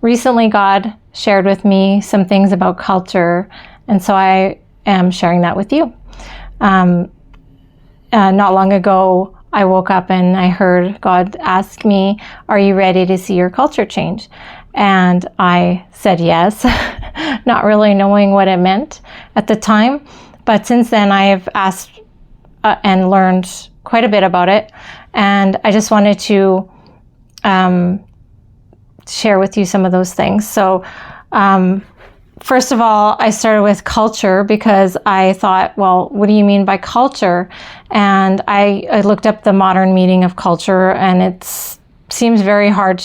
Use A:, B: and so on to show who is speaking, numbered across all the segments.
A: recently God shared with me some things about culture, and so I am sharing that with you. Not long ago, I woke up and I heard God ask me, "Are you ready to see your culture change?" And I said yes, not really knowing what it meant at the time. But since then, I have asked and learned quite a bit about it. And I just wanted to share with you some of those things. So first of all, I started with culture because I thought, well, what do you mean by culture? And I looked up the modern meaning of culture, and it seems very hard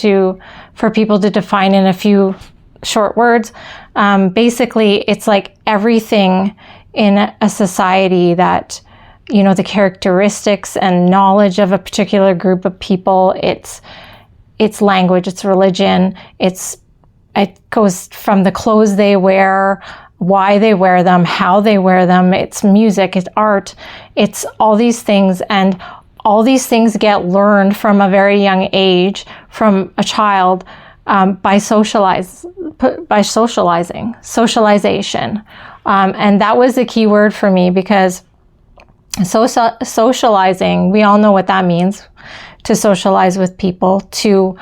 A: for people to define in a few short words. Basically, it's like everything in a society that, the characteristics and knowledge of a particular group of people. It's language, it's religion, it goes from the clothes they wear, why they wear them, how they wear them, it's music, it's art, it's all these things. And all these things get learned from a very young age, from a child, by socialization. And that was the key word for me, because socializing, we all know what that means, to socialize with people, to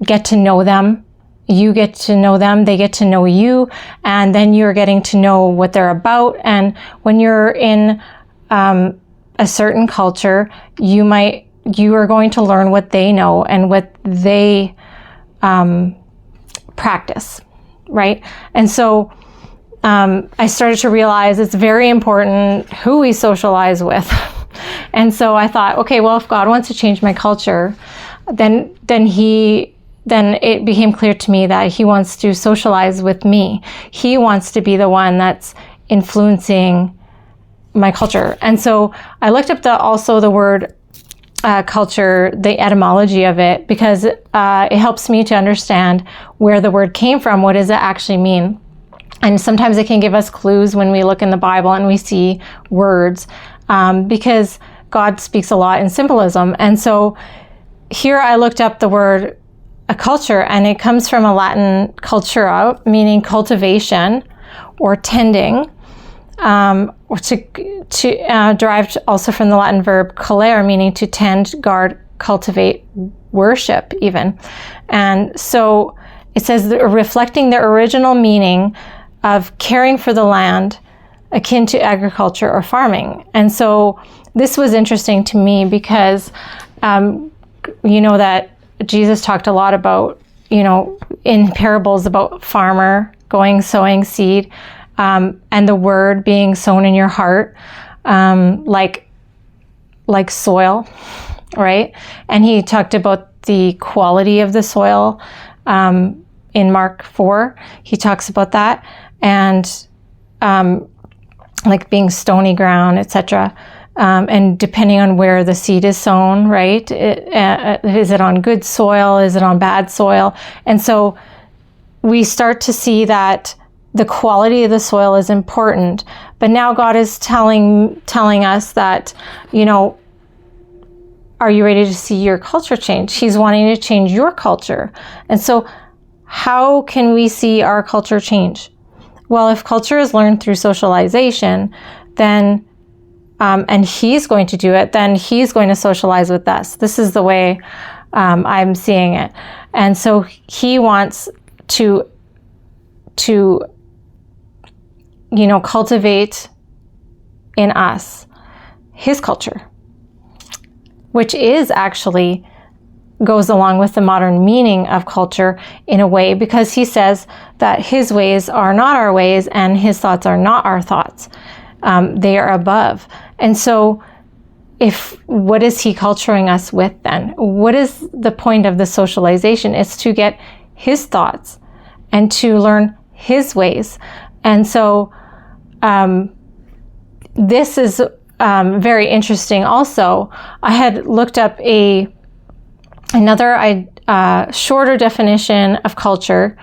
A: get to know them. You get to know them, they get to know you, and then you're getting to know what they're about. And when you're in a certain culture, you are going to learn what they know and what they practice, right? And so I started to realize it's very important who we socialize with. And so I thought, okay, well, if God wants to change my culture, then it became clear to me that he wants to socialize with me. He wants to be the one that's influencing my culture. And so I looked up also the word culture, the etymology of it, because it helps me to understand where the word came from. What does it actually mean? And sometimes it can give us clues when we look in the Bible and we see words, because God speaks a lot in symbolism. And so here I looked up the word a culture, and it comes from a Latin cultura, meaning cultivation or tending, or derived also from the Latin verb colere, meaning to tend, guard, cultivate, worship even. And so it says, reflecting the original meaning of caring for the land, akin to agriculture or farming. And so this was interesting to me because that Jesus talked a lot about, in parables about farmer going, sowing seed, and the word being sown in your heart, like soil, right? And he talked about the quality of the soil. In Mark 4, he talks about that, and like being stony ground, etc. And depending on where the seed is sown, right? Is it on good soil? Is it on bad soil? And so we start to see that the quality of the soil is important. But now God is telling us that, are you ready to see your culture change? He's wanting to change your culture. And so how can we see our culture change? Well, if culture is learned through socialization, then and he's going to do it, then he's going to socialize with us. This is the way I'm seeing it. And so he wants to cultivate in us his culture, which is actually goes along with the modern meaning of culture in a way, because he says that his ways are not our ways and his thoughts are not our thoughts. They are above. And so what is he culturing us with then? What is the point of the socialization? It's to get his thoughts and to learn his ways. And so this is very interesting also. I had looked up another shorter definition of culture,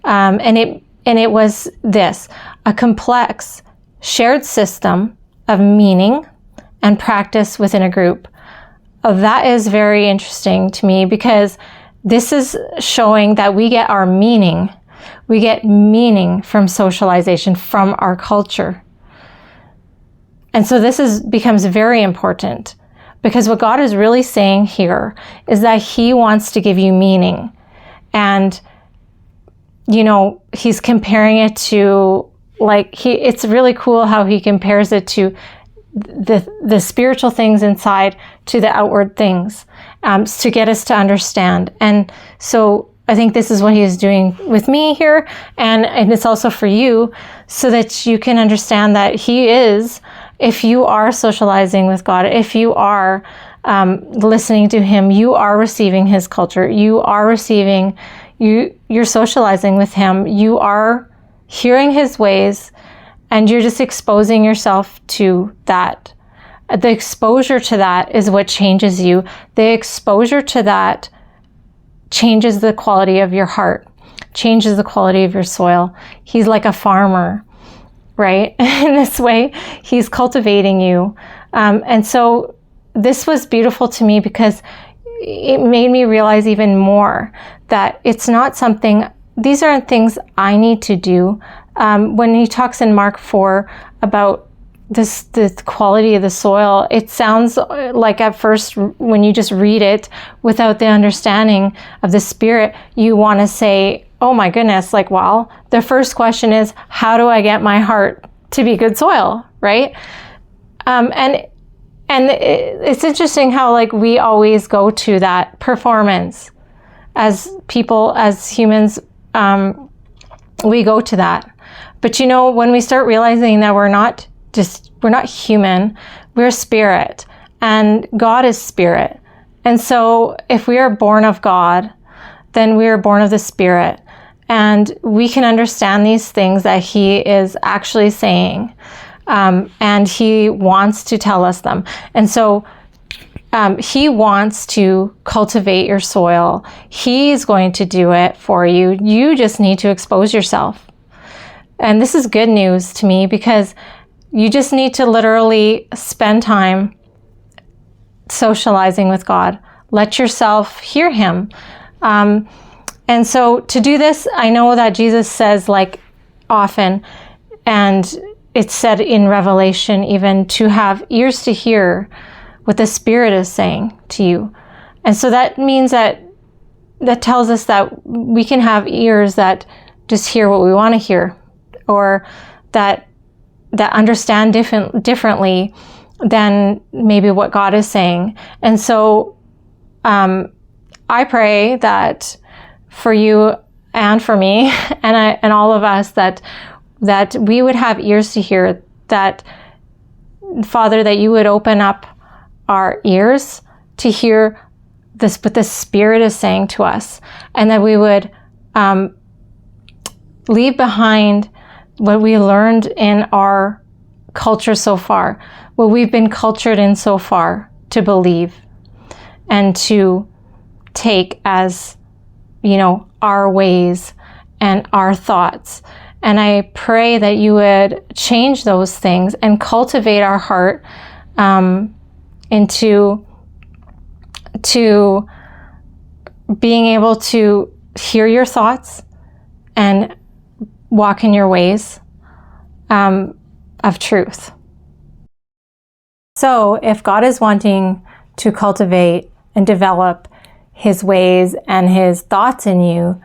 A: and it was this: a complex shared system of meaning and practice within a group. That is very interesting to me, because this is showing that we get our meaning. We get meaning from socialization, from our culture. And so this becomes very important, because what God is really saying here is that he wants to give you meaning. And, he's comparing it to, it's really cool how he compares it to the spiritual things inside to the outward things, to get us to understand. And so I think this is what he is doing with me here, and it's also for you, so that you can understand that he is, if you are socializing with God, if you are listening to him, you are receiving his culture, you are receiving, you're socializing with him, you are hearing his ways, and you're just exposing yourself to that. The exposure to that is what changes you. The exposure to that changes the quality of your heart, changes the quality of your soil. He's like a farmer, right? In this way, he's cultivating you. And so this was beautiful to me, because it made me realize even more that it's not something, these aren't things I need to do. When he talks in Mark 4 about the quality of the soil, it sounds like at first, when you just read it without the understanding of the Spirit, you want to say, oh my goodness, well, the first question is, how do I get my heart to be good soil, right? And it's interesting how we always go to that performance as people, as humans, we go to that. But when we start realizing that we're not human, we're spirit, and God is spirit. And so if we are born of God, then we are born of the Spirit, and we can understand these things that he is actually saying, and he wants to tell us them. And so he wants to cultivate your soil. He's going to do it for you. You just need to expose yourself. And this is good news to me, because you just need to literally spend time socializing with God. Let yourself hear him. And so to do this, I know that Jesus says often, and it's said in Revelation even, to have ears to hear what the Spirit is saying to you. And so that means that tells us that we can have ears that just hear what we want to hear, or that understand differently than maybe what God is saying. And so I pray that for you and for me and all of us, that we would have ears to hear, that, Father, that you would open up our ears to hear this, what the Spirit is saying to us, and that we would leave behind what we learned in our culture so far, what we've been cultured in so far to believe and to take as, our ways and our thoughts. And I pray that you would change those things and cultivate our heart into being able to hear your thoughts and walk in your ways of truth. So if God is wanting to cultivate and develop his ways and his thoughts in you,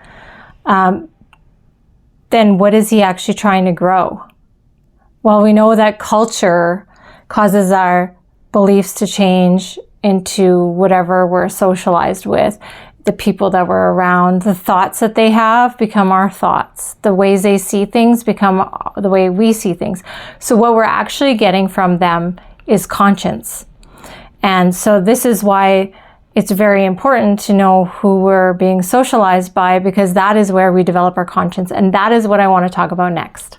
A: then what is he actually trying to grow? Well, we know that culture causes our beliefs to change into whatever we're socialized with. The people that we're around, the thoughts that they have become our thoughts. The ways they see things become the way we see things. So what we're actually getting from them is conscience. And so this is why it's very important to know who we're being socialized by, because that is where we develop our conscience. And that is what I want to talk about next.